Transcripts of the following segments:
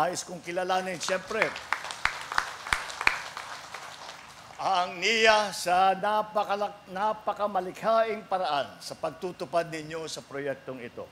nais kong kilalanin, siyempre, ang NIA sa napakamalikhaing paraan sa pagtutupad ninyo sa proyektong ito.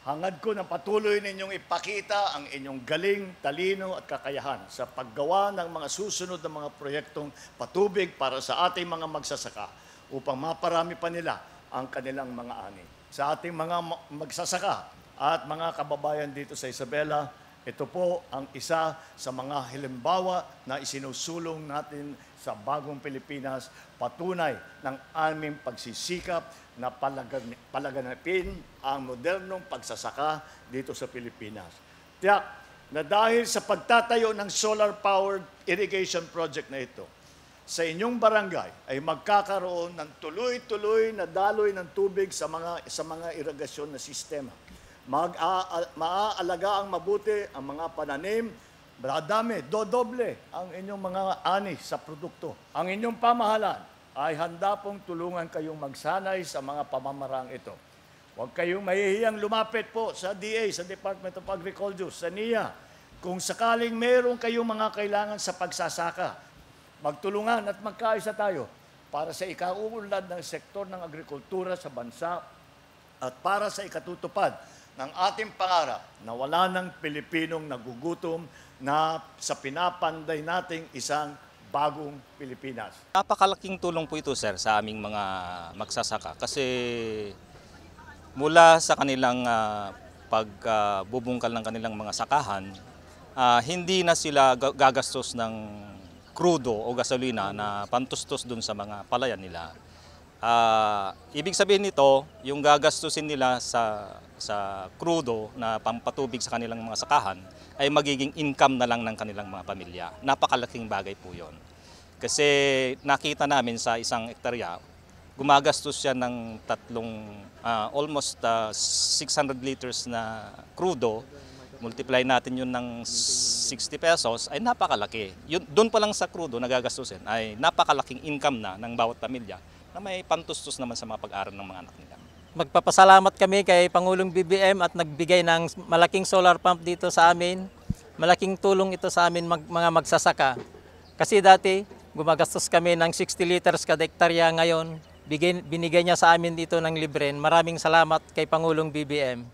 Hangad ko na patuloy ninyong ipakita ang inyong galing, talino at kakayahan sa paggawa ng mga susunod na mga proyektong patubig para sa ating mga magsasaka upang maparami pa nila ang kanilang mga ani. Sa ating mga magsasaka at mga kababayan dito sa Isabela, ito po ang isa sa mga halimbawa na isinusulong natin sa bagong Pilipinas, patunay ng aming pagsisikap na palaganapin ang modernong pagsasaka dito sa Pilipinas. Tiyak na dahil sa pagtatayo ng solar-powered irrigation project na ito, sa inyong barangay ay magkakaroon ng tuloy-tuloy na daloy ng tubig sa mga irigasyon na sistema. Maaalaga ang mabuti ang mga pananim, madami, dodoble ang inyong mga ani sa produkto. Ang inyong pamahalaan ay handa pong tulungan kayong magsanay sa mga pamamarang ito. Huwag kayong mahihiyang lumapit po sa DA, sa Department of Agriculture, sa NIA. Kung sakaling meron kayong mga kailangan sa pagsasaka, magtulungan at magkaisa tayo para sa ikauunlad ng sektor ng agrikultura sa bansa at para sa ikatutupad ng ating pangarap na wala ng Pilipinong nagugutom na sa pinapanday nating isang bagong Pilipinas. Napakalaking tulong po ito, sir, sa aming mga magsasaka kasi mula sa kanilang pagbubungkal ng kanilang mga sakahan, hindi na sila gagastos ng krudo o gasolina na pantustos dun sa mga palayan nila. Ibig sabihin nito, yung gagastusin nila sa krudo na pampatubig sa kanilang mga sakahan ay magiging income na lang ng kanilang mga pamilya. Napakalaking bagay po yon. Kasi nakita namin sa isang hektarya, gumagastos siya ng almost 600 liters na krudo. Multiply natin yun ng 60 pesos, ay napakalaki. Doon pa lang sa krudo na gagastusin ay napakalaking income na ng bawat pamilya na may pantustos naman sa mga pag-aaral ng mga anak nila. Magpapasalamat kami kay Pangulong BBM at nagbigay ng malaking solar pump dito sa amin. Malaking tulong ito sa amin mga magsasaka. Kasi dati gumagastos kami ng 60 liters kada hektarya, ngayon binigay niya sa amin dito ng libre. Maraming salamat kay Pangulong BBM.